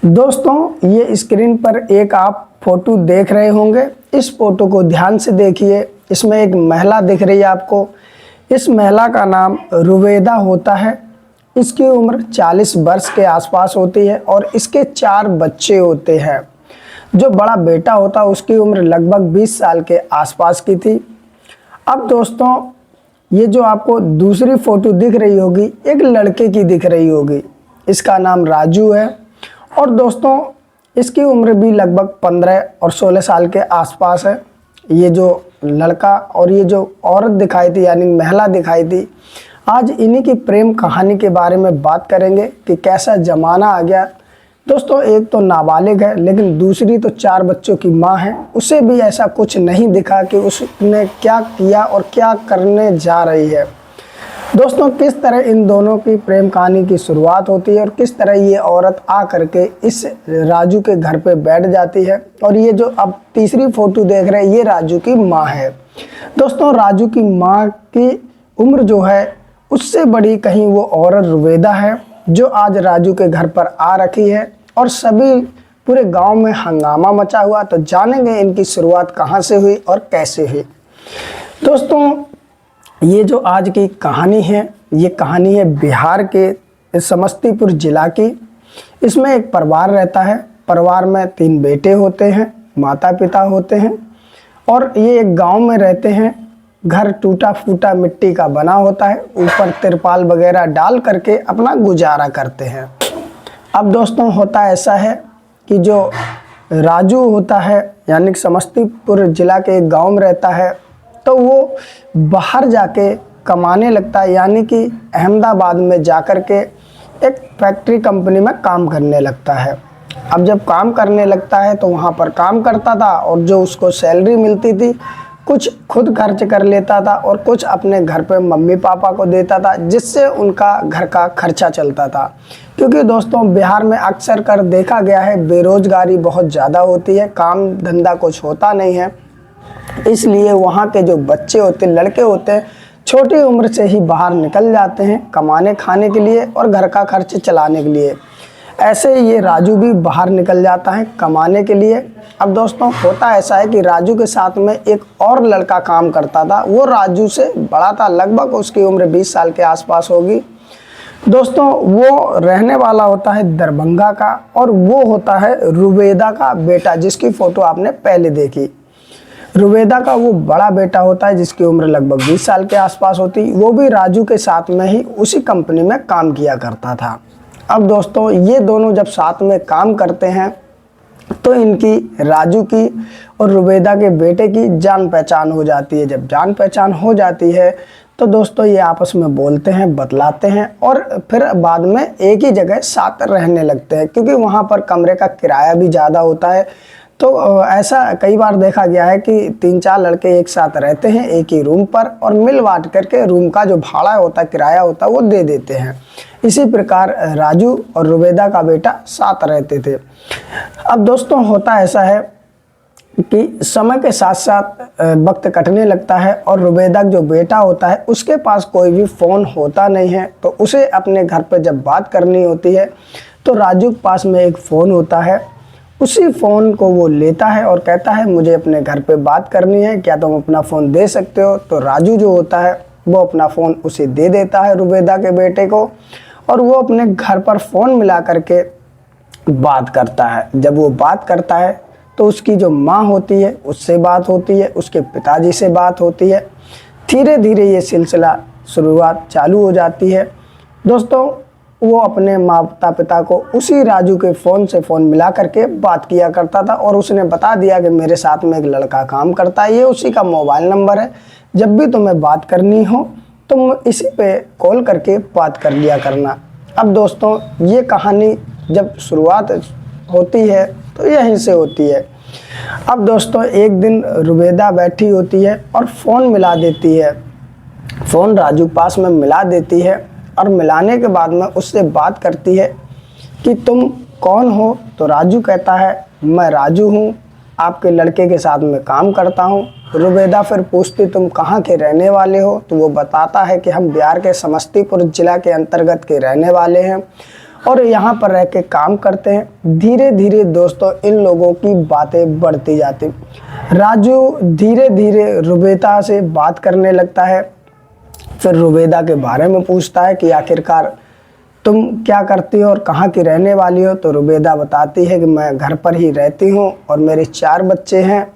दोस्तों, ये स्क्रीन पर एक आप फोटो देख रहे होंगे। इस फोटो को ध्यान से देखिए। इसमें एक महिला दिख रही है आपको। इस महिला का नाम रुवेदा होता है। इसकी उम्र 40 वर्ष के आसपास होती है और इसके 4 बच्चे होते हैं। जो बड़ा बेटा होता है उसकी उम्र लगभग 20 साल के आसपास की थी। अब दोस्तों, ये जो आपको दूसरी फोटो दिख रही होगी, एक लड़के की दिख रही होगी। इसका नाम राजू है और दोस्तों इसकी उम्र भी लगभग 15 और 16 साल के आसपास है। ये जो लड़का और ये जो औरत दिखाई थी यानी महिला दिखाई थी, आज इन्हीं की प्रेम कहानी के बारे में बात करेंगे कि कैसा ज़माना आ गया। दोस्तों, एक तो नाबालिग है लेकिन दूसरी तो 4 बच्चों की माँ है। उसे भी ऐसा कुछ नहीं दिखा कि उसने क्या किया और क्या करने जा रही है। दोस्तों, किस तरह इन दोनों की प्रेम कहानी की शुरुआत होती है और किस तरह ये औरत आ करके इस राजू के घर पे बैठ जाती है। और ये जो अब तीसरी फोटो देख रहे हैं, ये राजू की माँ है। दोस्तों, राजू की माँ की उम्र जो है उससे बड़ी कहीं वो औरत रुवेदा है, जो आज राजू के घर पर आ रखी है और सभी पूरे गांव में हंगामा मचा हुआ। तो जानेंगे इनकी शुरुआत कहाँ से हुई और कैसे हुई। दोस्तों, ये जो आज की कहानी है, ये कहानी है बिहार के समस्तीपुर जिला की। इसमें एक परिवार रहता है। परिवार में 3 बेटे होते हैं, माता पिता होते हैं और ये एक गांव में रहते हैं। घर टूटा फूटा मिट्टी का बना होता है, ऊपर तिरपाल वगैरह डाल करके अपना गुजारा करते हैं। अब दोस्तों, होता ऐसा है कि जो राजू होता है यानी कि समस्तीपुर जिला के एक गांव में रहता है, तो वो बाहर जाके कमाने लगता है, यानी कि अहमदाबाद में जाकर के एक फैक्ट्री कंपनी में काम करने लगता है। अब जब काम करने लगता है तो वहाँ पर काम करता था और जो उसको सैलरी मिलती थी कुछ खुद खर्च कर लेता था और कुछ अपने घर पे मम्मी पापा को देता था, जिससे उनका घर का खर्चा चलता था। क्योंकि दोस्तों, बिहार में अक्सर कर देखा गया है बेरोजगारी बहुत ज़्यादा होती है, काम धंधा कुछ होता नहीं है। इसलिए वहाँ के जो बच्चे होते, लड़के होते हैं, छोटी उम्र से ही बाहर निकल जाते हैं कमाने खाने के लिए और घर का खर्च चलाने के लिए। ऐसे ही ये राजू भी बाहर निकल जाता है कमाने के लिए। अब दोस्तों, होता ऐसा है कि राजू के साथ में एक और लड़का काम करता था। वो राजू से बड़ा था, लगभग उसकी उम्र 20 साल के आसपास होगी। दोस्तों, वो रहने वाला होता है दरभंगा का और वो होता है रुवेदा का बेटा, जिसकी फ़ोटो आपने पहले देखी। रुवेदा का वो बड़ा बेटा होता है जिसकी उम्र लगभग 20 साल के आसपास होती। वो भी राजू के साथ में ही उसी कंपनी में काम किया करता था। अब दोस्तों, ये दोनों जब साथ में काम करते हैं तो इनकी, राजू की और रुवेदा के बेटे की जान पहचान हो जाती है। जब जान पहचान हो जाती है तो दोस्तों ये आपस में बोलते हैं, बतलाते हैं और फिर बाद में एक ही जगह साथ रहने लगते हैं, क्योंकि वहाँ पर कमरे का किराया भी ज़्यादा होता है। तो ऐसा कई बार देखा गया है कि 3-4 लड़के एक साथ रहते हैं एक ही रूम पर और मिल बांट करके रूम का जो भाड़ा होता है, किराया होता है, वो दे देते हैं। इसी प्रकार राजू और रुवेदा का बेटा साथ रहते थे। अब दोस्तों, होता ऐसा है कि समय के साथ साथ वक्त कटने लगता है और रुवेदा जो बेटा होता है उसके पास कोई भी फ़ोन होता नहीं है। तो उसे अपने घर पर जब बात करनी होती है तो राजू के पास में एक फ़ोन होता है। उसी फ़ोन को वो लेता है और कहता है, मुझे अपने घर पे बात करनी है, क्या तुम अपना फ़ोन दे सकते हो। तो राजू जो होता है वो अपना फ़ोन उसे दे देता है रुवेदा के बेटे को और वो अपने घर पर फ़ोन मिला करके बात करता है। जब वो बात करता है तो उसकी जो माँ होती है उससे बात होती है, उसके पिताजी से बात होती है। धीरे धीरे ये सिलसिला शुरुआत चालू हो जाती है। दोस्तों, वो अपने माता पिता को उसी राजू के फ़ोन से फ़ोन मिला करके बात किया करता था और उसने बता दिया कि मेरे साथ में एक लड़का काम करता है, ये उसी का मोबाइल नंबर है, जब भी तुम्हें बात करनी हो तुम इसी पे कॉल करके बात कर लिया करना। अब दोस्तों, ये कहानी जब शुरुआत होती है तो यहीं से होती है। अब दोस्तों, एक दिन रुवेदा बैठी होती है और फ़ोन मिला देती है। फ़ोन राजू पास में मिला देती है और मिलाने के बाद में उससे बात करती है कि तुम कौन हो। तो राजू कहता है, मैं राजू हूँ, आपके लड़के के साथ में काम करता हूँ। रुवेदा फिर पूछती, तुम कहाँ के रहने वाले हो। तो वो बताता है कि हम बिहार के समस्तीपुर जिला के अंतर्गत के रहने वाले हैं और यहाँ पर रह के काम करते हैं। धीरे धीरे दोस्तों इन लोगों की बातें बढ़ती जाती। राजू धीरे धीरे रुबेदा से बात करने लगता है। फिर रुबेदा के बारे में पूछता है कि आखिरकार तुम क्या करती हो और कहाँ की रहने वाली हो। तो रुबेदा बताती है कि मैं घर पर ही रहती हूँ और मेरे 4 बच्चे हैं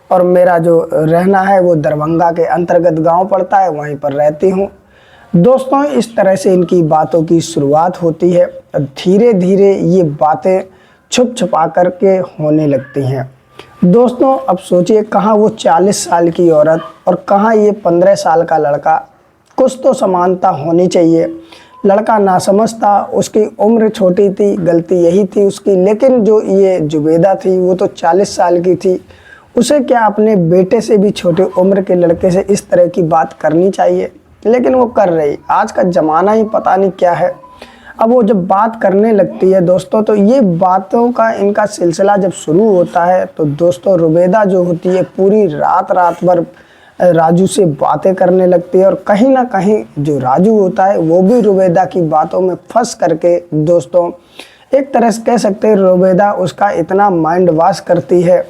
और मेरा जो रहना है वो दरभंगा के अंतर्गत गांव पड़ता है, वहीं पर रहती हूँ। दोस्तों इस तरह से इनकी बातों की शुरुआत होती है। धीरे धीरे ये बातें छुप छुपा करके होने लगती हैं। दोस्तों अब सोचिए, कहाँ वो 40 साल की औरत और कहाँ ये 15 साल का लड़का। कुछ तो समानता होनी चाहिए। लड़का ना समझता, उसकी उम्र छोटी थी, गलती यही थी उसकी। लेकिन जो ये जुबेदा थी वो तो 40 साल की थी, उसे क्या अपने बेटे से भी छोटे उम्र के लड़के से इस तरह की बात करनी चाहिए, लेकिन वो कर रही। आज का ज़माना ही पता नहीं क्या है। अब वो जब बात करने लगती है दोस्तों, तो ये बातों का इनका सिलसिला जब शुरू होता है तो दोस्तों रुबेदा जो होती है पूरी रात भर राजू से बातें करने लगती है। और कहीं ना कहीं जो राजू होता है वो भी रुबेदा की बातों में फंस करके दोस्तों एक तरह से कह सकते हैं रुबेदा उसका इतना माइंड वॉश करती है,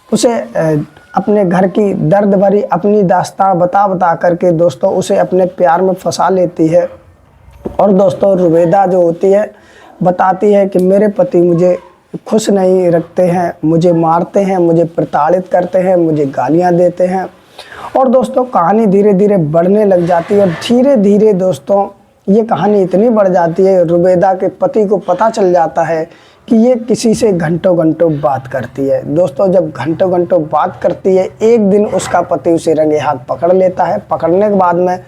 उसे अपने घर की दर्द भरी अपनी दास्तां बता बता करके दोस्तों उसे अपने प्यार में फंसा लेती है। और दोस्तों रुबेदा जो होती है बताती है कि मेरे पति मुझे खुश नहीं रखते हैं, मुझे मारते हैं, मुझे प्रताड़ित करते हैं, मुझे गालियां देते हैं। और दोस्तों कहानी धीरे धीरे बढ़ने लग जाती है और धीरे धीरे दोस्तों ये कहानी इतनी बढ़ जाती है, रुबेदा के पति को पता चल जाता है कि ये किसी से घंटों घंटों बात करती है। दोस्तों जब घंटों घंटों बात करती है, एक दिन उसका पति उसे रंगे हाथ पकड़ लेता है। पकड़ने के बाद में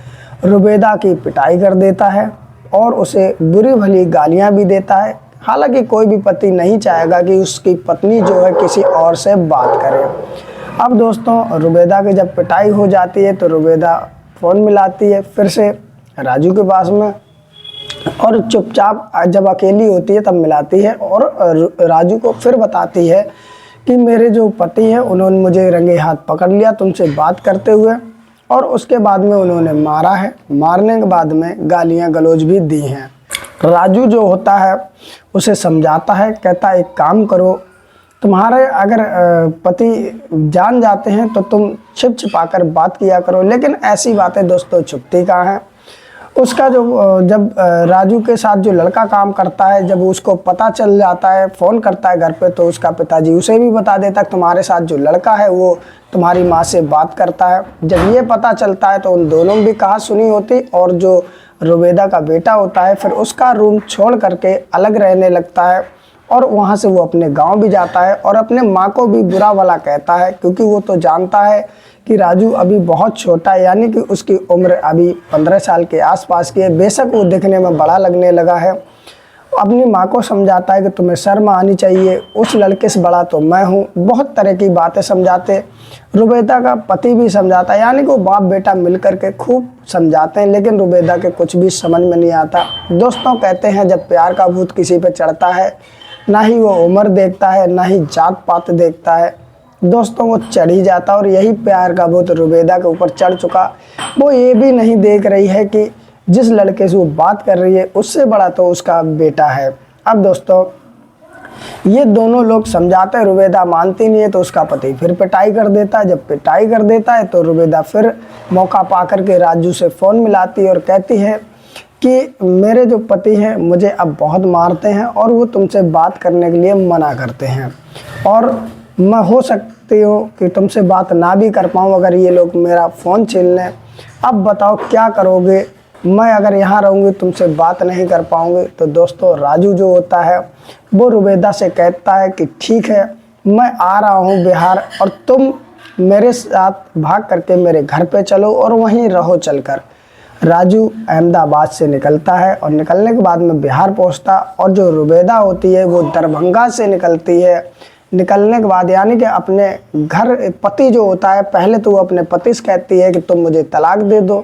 रुबेदा की पिटाई कर देता है और उसे बुरी भली गालियां भी देता है। हालांकि कोई भी पति नहीं चाहेगा कि उसकी पत्नी जो है किसी और से बात करे। अब दोस्तों रुबेदा की जब पिटाई हो जाती है तो रुबेदा फ़ोन मिलाती है फिर से राजू के पास में, और चुपचाप जब अकेली होती है तब मिलाती है और राजू को फिर बताती है कि मेरे जो पति हैं उन्होंने मुझे रंगे हाथ पकड़ लिया तुमसे बात करते हुए, और उसके बाद में उन्होंने मारा है। मारने के बाद में गालियां गलौज भी दी हैं। राजू जो होता है उसे समझाता है, कहता है एक काम करो, तुम्हारे अगर पति जान जाते हैं तो तुम छिप छिपा कर बात किया करो। लेकिन ऐसी बातें दोस्तों छुपती कहाँ हैं। उसका जो जब राजू के साथ जो लड़का काम करता है, जब उसको पता चल जाता है, फ़ोन करता है घर पे, तो उसका पिताजी उसे भी बता देता है तुम्हारे साथ जो लड़का है वो तुम्हारी माँ से बात करता है। जब ये पता चलता है तो उन दोनों भी कहा सुनी होती, और जो रुबेदा का बेटा होता है फिर उसका रूम छोड़ करके अलग रहने लगता है और वहाँ से वो अपने गांव भी जाता है और अपने माँ को भी बुरा भला कहता है, क्योंकि वो तो जानता है कि राजू अभी बहुत छोटा है, यानी कि उसकी उम्र अभी 15 साल के आसपास की है। बेशक वो दिखने में बड़ा लगने लगा है। अपनी माँ को समझाता है कि तुम्हें शर्म आनी चाहिए, उस लड़के से बड़ा तो मैं हूँ। बहुत तरह की बातें समझाते, रुबेदा का पति भी समझाता है, यानी कि वो बाप बेटा मिल करके खूब समझाते हैं। लेकिन रुबेदा के कुछ भी समझ में नहीं आता। दोस्तों कहते हैं जब प्यार का भूत किसी पे चढ़ता है, ना ही वो उम्र देखता है ना ही जात पात देखता है, दोस्तों वो चढ़ ही जाता। और यही प्यार का भूत रुबेदा के ऊपर चढ़ चुका। वो ये भी नहीं देख रही है कि जिस लड़के से वो बात कर रही है उससे बड़ा तो उसका बेटा है। अब दोस्तों ये दोनों लोग समझाते हैं, रुबेदा मानती नहीं है तो उसका पति फिर पिटाई कर देता है। जब पिटाई कर देता है तो रुबेदा फिर मौका पा करके राजू से फ़ोन मिलाती है और कहती है कि मेरे जो पति हैं मुझे अब बहुत मारते हैं और वो तुमसे बात करने के लिए मना करते हैं, और मैं हो सकती हूँ कि तुमसे बात ना भी कर पाऊँ अगर ये लोग मेरा फ़ोन छीन लें। अब बताओ क्या करोगे, मैं अगर यहाँ रहूँगी तुमसे बात नहीं कर पाऊँगी। तो दोस्तों राजू जो होता है वो रुबेदा से कहता है कि ठीक है मैं आ रहा हूँ बिहार, और तुम मेरे साथ भाग करके मेरे घर पे चलो और वहीं रहो चलकर। राजू अहमदाबाद से निकलता है और निकलने के बाद में बिहार पहुंचता, और जो रुबेदा होती है वो दरभंगा से निकलती है। निकलने के बाद यानी कि अपने घर पति जो होता है, पहले तो वो अपने पति से कहती है कि तुम मुझे तलाक दे दो,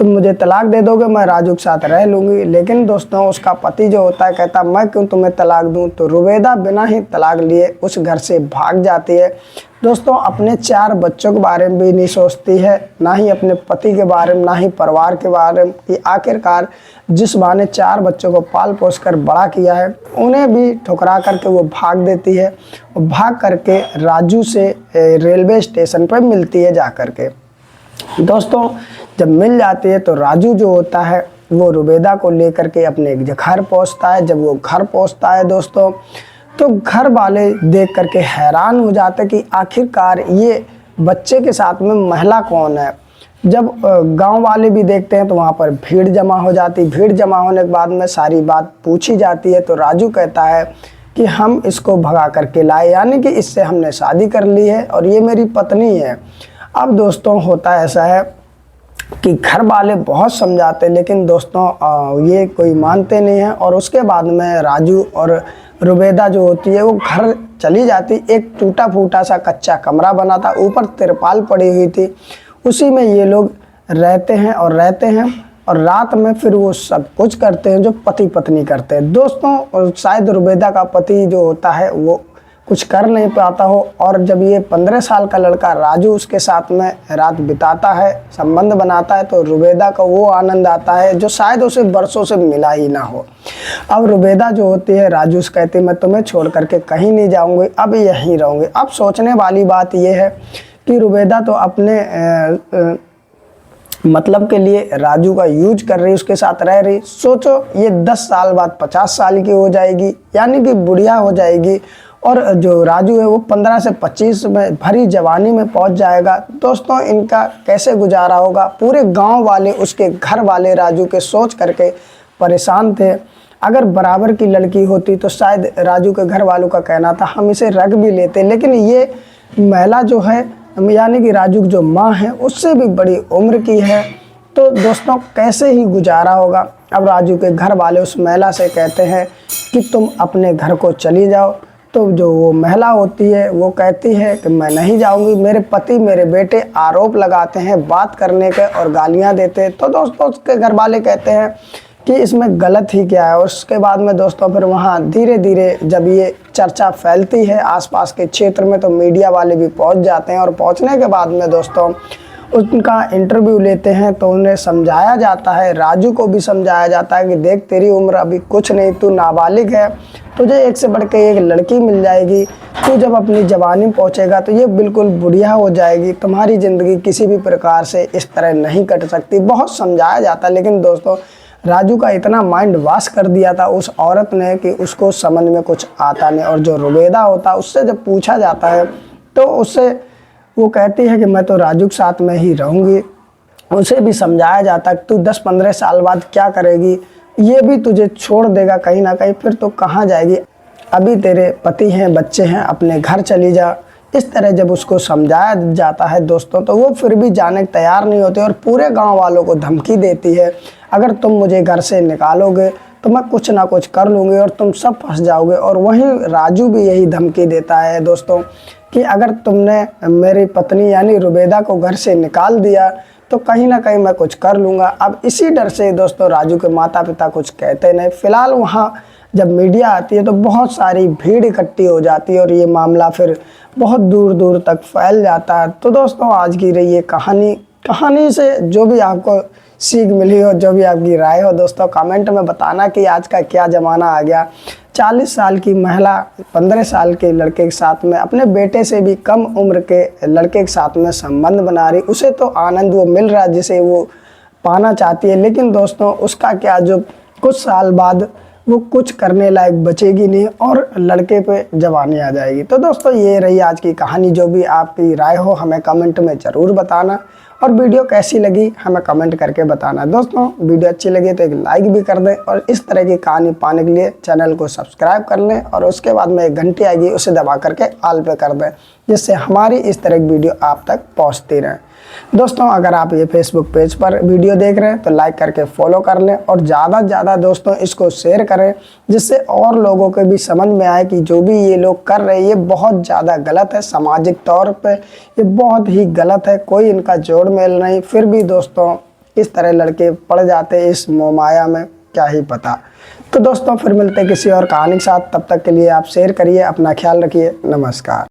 तुम मुझे तलाक दे दोगे, मैं राजू के साथ रह लूँगी। लेकिन दोस्तों उसका पति जो होता है कहता मैं क्यों तुम्हें तलाक दूँ। तो रुबैदा बिना ही तलाक लिए उस घर से भाग जाती है। दोस्तों अपने 4 बच्चों के बारे में भी नहीं सोचती है, ना ही अपने पति के बारे में, ना ही परिवार के बारे में, कि आखिरकार जिस माँ ने 4 बच्चों को पाल पोस कर बड़ा किया है उन्हें भी ठुकरा करके वो भाग देती है। और भाग करके राजू से रेलवे स्टेशन पर मिलती है जा करके। दोस्तों जब मिल जाती है तो राजू जो होता है वो रुबैदा को लेकर के अपने घर पहुंचता है। जब वो घर पहुंचता है दोस्तों तो घर वाले देख करके हैरान हो जाते कि आखिरकार ये बच्चे के साथ में महिला कौन है। जब गांव वाले भी देखते हैं तो वहाँ पर भीड़ जमा हो जाती। भीड़ जमा होने के बाद में सारी बात पूछी जाती है तो राजू कहता है कि हम इसको भगा करके लाए, यानी कि इससे हमने शादी कर ली है और ये मेरी पत्नी है। अब दोस्तों होता ऐसा है कि घर वाले बहुत समझाते लेकिन दोस्तों ये कोई मानते नहीं हैं। और उसके बाद में राजू और रुबैदा जो होती है वो घर चली जाती। एक टूटा फूटा सा कच्चा कमरा बना था, ऊपर तिरपाल पड़ी हुई थी, उसी में ये लोग रहते हैं और रात में फिर वो सब कुछ करते हैं जो पति पत्नी करते हैं। दोस्तों और शायद रुबैदा का पति जो होता है वो कुछ कर नहीं पाता हो और जब ये 15 साल का लड़का राजू उसके साथ में रात बिताता है, संबंध बनाता है, तो रुबैदा को वो आनंद आता है जो शायद उसे बरसों से मिला ही ना हो। अब रुबैदा जो होती है राजू से कहती है मैं तुम्हें छोड़ करके कहीं नहीं जाऊंगी, अब यहीं रहूंगी। अब सोचने वाली बात यह है कि रुबैदा तो अपने मतलब के लिए राजू का यूज कर रही, उसके साथ रह रही। सोचो ये 10 साल बाद 50 साल की हो जाएगी, यानी कि बुढ़िया हो जाएगी, और जो राजू है वो 15 से 25 में भरी जवानी में पहुंच जाएगा। दोस्तों इनका कैसे गुजारा होगा। पूरे गांव वाले, उसके घर वाले राजू के सोच करके परेशान थे। अगर बराबर की लड़की होती तो शायद राजू के घर वालों का कहना था हम इसे रख भी लेते, लेकिन ये महिला जो है यानी कि राजू की जो माँ है उससे भी बड़ी उम्र की है। तो दोस्तों कैसे ही गुजारा होगा। अब राजू के घर वाले उस महिला से कहते हैं कि तुम अपने घर को चली जाओ। तो जो वो महिला होती है वो कहती है कि मैं नहीं जाऊंगी, मेरे पति मेरे बेटे आरोप लगाते हैं बात करने के और गालियां देते हैं। तो दोस्तों उसके घर वाले कहते हैं कि इसमें गलत ही क्या है। और उसके बाद में दोस्तों फिर वहाँ धीरे धीरे जब ये चर्चा फैलती है आसपास के क्षेत्र में तो मीडिया वाले भी पहुँच जाते हैं। और पहुँचने के बाद में दोस्तों उनका इंटरव्यू लेते हैं तो उन्हें समझाया जाता है, राजू को भी समझाया जाता है कि देख तेरी उम्र अभी कुछ नहीं, तू नाबालिग है, तुझे एक से बढ़ के एक लड़की मिल जाएगी, तू जब अपनी जवानी में पहुंचेगा तो ये बिल्कुल बुढ़िया हो जाएगी, तुम्हारी ज़िंदगी किसी भी प्रकार से इस तरह नहीं कट सकती। बहुत समझाया जाता है, लेकिन दोस्तों राजू का इतना माइंड वॉश कर दिया था उस औरत ने कि उसको समझ में कुछ आता नहीं। और जो रुबैदा होता उससे जब पूछा जाता है तो उससे वो कहती है कि मैं तो राजू के साथ में ही रहूँगी। उसे भी समझाया जाता है कि तू 10-15 साल बाद क्या करेगी, ये भी तुझे छोड़ देगा कहीं ना कहीं, फिर तो कहाँ जाएगी, अभी तेरे पति हैं बच्चे हैं, अपने घर चली जा। इस तरह जब उसको समझाया जाता है दोस्तों तो वो फिर भी जाने को तैयार नहीं होते और पूरे गांव वालों को धमकी देती है अगर तुम मुझे घर से निकालोगे तो मैं कुछ ना कुछ कर लूँगी और तुम सब फंस जाओगे। और वहीं राजू भी यही धमकी देता है दोस्तों कि अगर तुमने मेरी पत्नी यानी रुबैदा को घर से निकाल दिया तो कहीं ना कहीं मैं कुछ कर लूँगा। अब इसी डर से दोस्तों राजू के माता पिता कुछ कहते नहीं। फिलहाल वहाँ जब मीडिया आती है तो बहुत सारी भीड़ इकट्ठी हो जाती है और ये मामला फिर बहुत दूर दूर तक फैल जाता है। तो दोस्तों आज की रही ये कहानी से जो भी आपको सीख मिली हो, जो भी आपकी राय हो दोस्तों कमेंट में बताना कि आज का क्या ज़माना आ गया। 40 साल की महिला 15 साल के लड़के के साथ में अपने बेटे से भी कम उम्र के लड़के के साथ में संबंध बना रही। उसे तो आनंद वो मिल रहा है जिसे वो पाना चाहती है, लेकिन दोस्तों उसका क्या, जो कुछ साल बाद वो कुछ करने लायक बचेगी नहीं और लड़के पे जवानी आ जाएगी। तो दोस्तों ये रही आज की कहानी। जो भी आपकी राय हो हमें कमेंट में ज़रूर बताना और वीडियो कैसी लगी हमें कमेंट करके बताना। दोस्तों वीडियो अच्छी लगी तो एक लाइक भी कर दें और इस तरह की कहानी पाने के लिए चैनल को सब्सक्राइब कर लें और उसके बाद में एक घंटी आएगी उसे दबा करके ऑल पे कर दें, जिससे हमारी इस तरह की वीडियो आप तक पहुंचती रहे। दोस्तों अगर आप ये फेसबुक पेज पर वीडियो देख रहे हैं तो लाइक करके फॉलो कर लें और ज़्यादा से ज़्यादा दोस्तों इसको शेयर करें, जिससे और लोगों को भी समझ में आए कि जो भी ये लोग कर रहे हैं ये बहुत ज़्यादा गलत है, सामाजिक तौर पे ये बहुत ही गलत है, कोई इनका जोड़ मेल नहीं। फिर भी दोस्तों इस तरह लड़के पड़ जाते इस मोहमाया में, क्या ही पता। तो दोस्तों फिर मिलते हैं किसी और कहानी के साथ, तब तक के लिए आप शेयर करिए, अपना ख्याल रखिए, नमस्कार।